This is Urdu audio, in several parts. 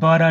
12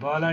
12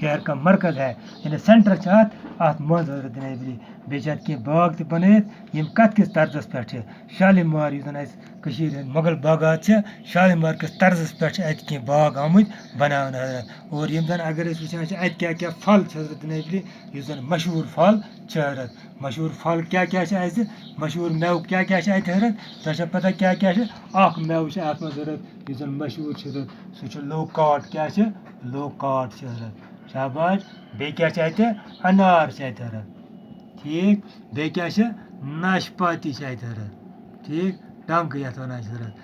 شہر کا مرکز ہے یعنی سینٹر ات مز حضرت نبی بیٚیہِ چھِ اتھ کینٛہہ باغ تہِ بنٲیِتھ یِم کتھ کِس طرزس پٮ۪ٹھ چھِ شالیمار یُس زن اَسہِ کٔشیٖرِ ہٕنٛدۍ مۄغل باغات چھِ شالیمار کِس طرزس پٮ۪ٹھ چھِ اَتہِ کینٛہہ باغ آمٕتۍ بناونہٕ حضرت اور یِم زن اگر أسۍ وٕچھان چھِ اَتہِ کیٛاہ کیٛاہ پھل چھِ حضرت نبی یُس زن مشہوٗر پھل چھِ حضرت مشہوٗر پھل کیٛاہ کیٛاہ چھِ اَسہِ مشہوٗر مٮ۪وٕ کیٛاہ کیٛاہ چھِ اَتہِ حضرت تۄہہِ چھا پتہ کیٛاہ کیٛاہ چھِ اکھ مٮ۪وٕ چھِ اَتھ منٛز حضرت یُس زن مشہوٗر چھِ حضرت سُہ چھُ لوکاٹ کیٛاہ چھِ لوکاٹ چھِ حضرت شاباش بیٚیہِ کیٛاہ چھِ اَتہِ انار چھِ اَتہِ حضرت ٹھیٖک بیٚیہِ کیٛاہ چھِ ناشپاتی چھِ اَتہِ حضرت ٹھیٖک ٹنٛگہٕ یَتھ وَنان چھِ حضرت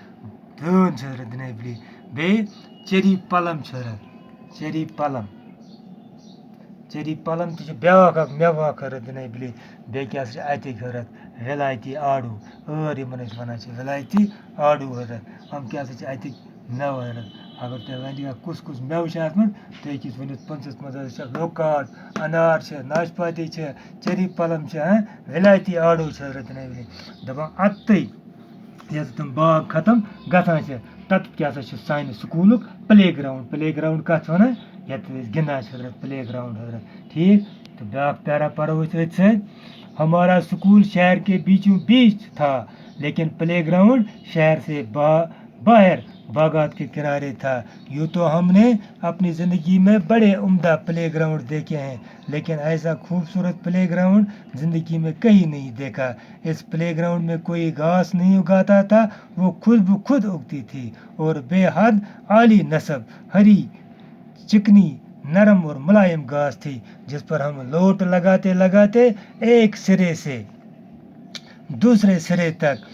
دٲن چھِ حضرت نبی بیٚیہِ چیری پلم چھِ حضرت چیری پلم تہِ چھِ بیٛاکھ اکھ مٮ۪وٕ اکھ حضرت نبی بیٚیہِ کیٛاہ سا چھِ اَتِکۍ حضرت ولایتی آڈوٗ یِمن أسۍ وَنان چھِ ولایتی آڈوٗ حضرت یِم کیٛاہ سا چھِ اَتِکۍ مٮ۪وٕ حضرت اگر تۄہہِ وَنہِ کُس کُس مٮ۪وٕ چھِ اَتھ منٛز تُہۍ ہیٚکِو ؤنِتھ پٕنٛژٕس منٛز حظ چھِ لوکاٹ انار چھِ ناشپاتی چھِ چیری پلم چھِ ولایتی آڈوٗ چھِ حضرت نبی دَپان اَتھٕے ییٚلہِ تِم باغ ختم گژھان چھِ تَتھ کیٛاہ سا چھِ سانہِ سکوٗلُک پٕلے گرٛاوُنٛڈ کَتھ چھِ وَنان یَتھ أسۍ گِنٛدان چھِ حضرت پٕلے گرٛاوُنٛڈ حضرت ٹھیٖک تہٕ بیٛاکھ پیرا پَرو أسۍ أتھۍ سۭتۍ ہمارا سکول شہر کے بیچوں بیچ تھا لیکن پلے گراؤنڈ شہر سے باہر باغات کے کنارے تھا یوں تو ہم نے اپنی زندگی میں بڑے عمدہ پلے گراؤنڈ دیکھے ہیں لیکن ایسا خوبصورت پلے گراؤنڈ زندگی میں کہیں نہیں دیکھا اس پلے گراؤنڈ میں کوئی گھاس نہیں اگاتا تھا وہ خود بخود اگتی تھی اور بے حد اعلی نسب ہری چکنی نرم اور ملائم گھاس تھی جس پر ہم لوٹ لگاتے لگاتے ایک سرے سے دوسرے سرے تک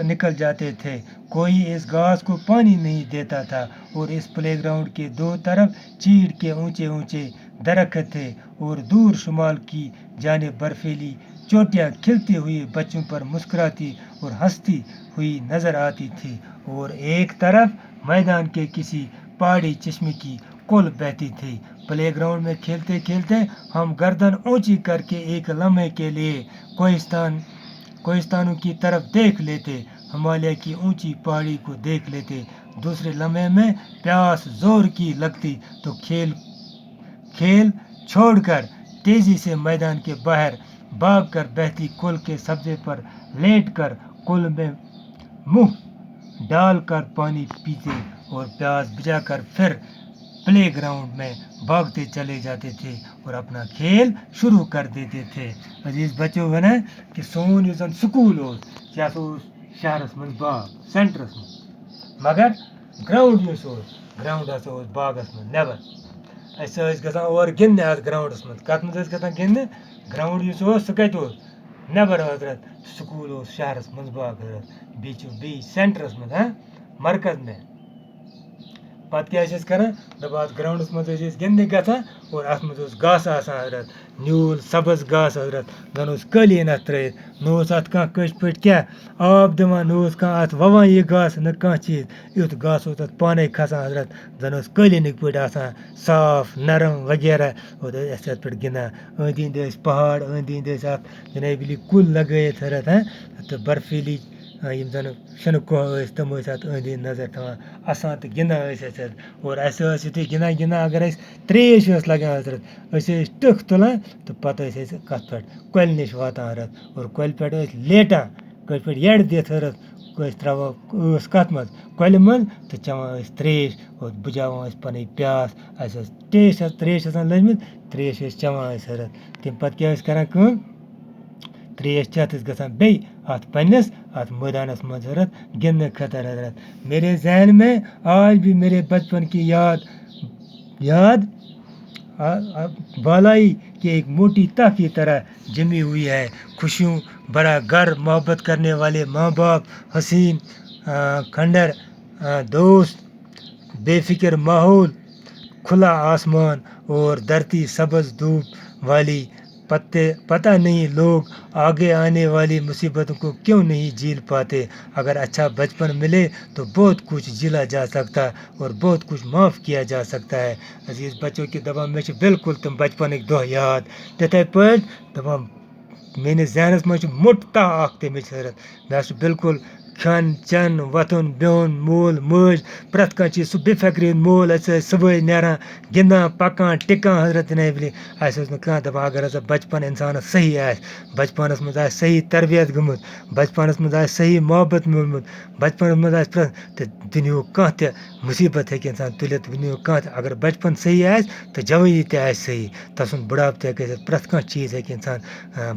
نکل جاتے تھے کوئی اس گھاس کو پانی نہیں دیتا تھا اور اس پلے گراؤنڈ کے دو طرف چیڑ کے اونچے اونچے درخت تھے اور دور شمال کی جانب برفیلی چوٹیاں کھلتی ہوئی بچوں پر مسکراتی اور ہنستی ہوئی نظر آتی تھی اور ایک طرف میدان کے کسی پہاڑی چشمے کی کل بہتی تھی پلے گراؤنڈ میں کھیلتے کھیلتے ہم گردن اونچی کر کے ایک لمحے کے لیے کوہستانوں کی طرف دیکھ لیتے ہمالیہ کی اونچی پہاڑی کو دیکھ لیتے دوسرے لمحے میں پیاس زور کی لگتی تو کھیل چھوڑ کر تیزی سے میدان کے باہر بھاگ کر بہتی کل کے سبزے پر لیٹ کر کل میں منہ ڈال کر پانی پیتے اور پیاس بجھا کر پھر پلے گراؤنڈ میں بھاگتے چلے جاتے تھے اور اپنا کھیل شروع کر دیتے تھے عزیز بچوں ونان کہ سون یُس زن سکوٗل اوس یہِ ہسا اوس شہرس منٛز باغ سینٹرس منٛز مگر گراوُنٛڈ یُس اوس گراوُنٛڈ ہسا اوس باغس منٛز نٮ۪بر أسۍ ٲسۍ گژھان اور گِنٛدنہِ اَتھ گراوُنٛڈس منٛز کتھ منٛز ٲسۍ گژھان گِنٛدنہِ گراوُنٛڈ یُس اوس سُہ کتہِ اوس نٮ۪بر حضرت سکوٗل اوس شہرس منٛز باغ حضرت بیٚیہِ سینٹرس منٛز مرکز میں پتہٕ کیٛاہ ٲسۍ أسۍ کران دَپان اَتھ گراوُنٛڈس منٛز ٲسۍ أسۍ گِنٛدنہِ گژھان اور اَتھ منٛز اوس گاسہٕ آسان حضرت نیوٗل سبٕز گاسہٕ حضرت زن اوس قٲلیٖن اَتھ ترٲیِتھ نہ اوس اَتھ کانٛہہ کٲشِر پٲٹھۍ کیٛاہ آب دِوان نہ اوس کانٛہہ اَتھ وَوان یہِ گاسہٕ نہ کانٛہہ چیٖز یُتھ گاسہٕ اوس اَتھ پانے کھسان حضرت زن اوس قٲلیٖنٕکۍ پٲٹھۍ آسان صاف نرم وغیرہ اور أسۍ اَتھ پٮ۪ٹھ گِنٛدان أنٛدۍ أنٛدۍ ٲسۍ پہاڑ أنٛدۍ أنٛدۍ ٲسۍ اَتھ جنابلی کُلۍ لگٲیِتھ حضرت تہٕ برفیٖلی یِم زن شِنہٕ کۄہ ٲسۍ تِم ٲسۍ اَتھ أنٛدۍ أنٛدۍ نظر تھاوان اَسان تہٕ گِنٛدان ٲسۍ أسۍ حظ اور اَسہِ ٲس یُتھُے گِنٛدان گِنٛدان اگر اَسہِ ترٛیش ٲس لگان حضرت أسۍ ٲسۍ ٹٕکھ تُلان تہٕ پَتہٕ ٲسۍ أسۍ کَتھ پٮ۪ٹھ کۄلہِ نِش واتان حضرت اور کۄلہِ پٮ۪ٹھ ٲسۍ لیٹان کٲشِر پٲٹھۍ یَڈ دِتھ حضرت ٲسۍ ترٛاوان ٲس کَتھ منٛز کۄلہِ منٛز تہٕ چٮ۪وان ٲسۍ ترٛیش اور بُجاوان ٲسۍ پَنٕنۍ پیاس اَسہِ ٲس ترٛیش آسان لٔجمٕژ ترٛیش ٲسۍ چٮ۪وان أسۍ حضرت تَمہِ پَتہٕ کیٛاہ ٲسۍ کَران کٲم ترٛیش چٮ۪تھ ٲسۍ گژھان بیٚیہِ اَتھ مٲدانَس منٛز حضرت گِنٛدنہٕ خٲطرٕ حضرت میرے ذہن میں آج بھی میرے بچپن کی یاد بالائی کے ایک موٹی تہ کی طرح جمی ہوئی ہے خوشیوں بڑا گھر محبت کرنے والے ماں باپ حسین کھنڈر دوست بے فکر ماحول کھلا آسمان اور دھرتی سبز دھوپ والی پتہ نہیں لوگ آگے آنے والی مصیبتوں کو کیوں نہیں جھیل پاتے اگر اچھا بچپن ملے تو بہت کچھ جھیلا جا سکتا اور بہت کچھ معاف کیا جا سکتا ہے عزیز بچوں کی دپان مےٚ چھِ بالکل تِم بچپنٕکۍ دۄہ یاد تِتھَے پٲٹھۍ دپان میٲنِس ذہنَس منٛز چھُ موٚٹ تاہ اَکھ تَمِچ حضرت مےٚ چھُ بالکل کھٮ۪ن چٮ۪ن وۄتھُن بِہُن مول موج پرٛٮ۪تھ کانٛہہ چیٖز سُہ بے فِکری ہُنٛد مول أسۍ ٲسۍ صُبحٲے نیران گِنٛدان پَکان ٹِکان حضرت نبلی اَسہِ اوس نہٕ کانٛہہ دَپان اگر ہسا بَچپَن اِنسانَس صحیح آسہِ بَچپَنَس منٛز آسہِ صحیح تربیت گٔمٕژ بَچپَنَس منٛز آسہِ صحیح محبت میوٗلمُت بَچپَنَس منٛز آسہِ پرٛٮ۪تھ تہٕ دُنیہُک کانٛہہ تہِ مُصیٖبت ہیٚکہِ اِنسان تُلِتھ دُنیہُک کانٛہہ تہِ اگر بَچپَن صحیح آسہِ تہٕ جوٲنی تہِ آسہِ صحیح تَسُنٛد بُڈھاپہٕ تہِ ہیٚکہِ ٲسِتھ پرٛٮ۪تھ کانٛہہ چیٖز ہیٚکہِ اِنسان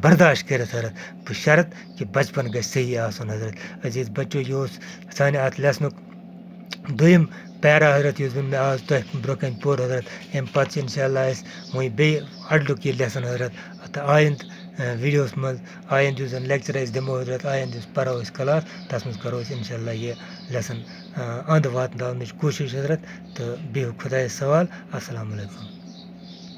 برداشت کٔرِتھ حضرت بشرط کہِ بَچپَن گژھِ صحیح آسُن حضرت عزیٖز بَچو یہِ اوس سانہِ اَتھ لیسنُک دوٚیِم پیرا حضرت یُس زَن مےٚ آز تۄہہِ برونٛہہ کَنہِ پوٚر حضرت اَمہِ پَتہٕ چھِ اِنشاء اللہ اَسہِ وۄنۍ بیٚیہِ اَڈلیُک یہِ لیسن حضرت تہٕ آیِنٛدٕ ویٖڈیوَس منٛز آیِنٛدٕ یُس زَن لیکچَر أسۍ دِمو حضرت آیِنٛدٕ یُس پَرو أسۍ کلاس تَتھ منٛز کَرو أسۍ اِنشاء اللہ یہِ لیسن اَنٛد واتناونٕچ کوٗشِش حضرت تہٕ بِہِو خۄدایَس سوال اَسَلامُ علیکُم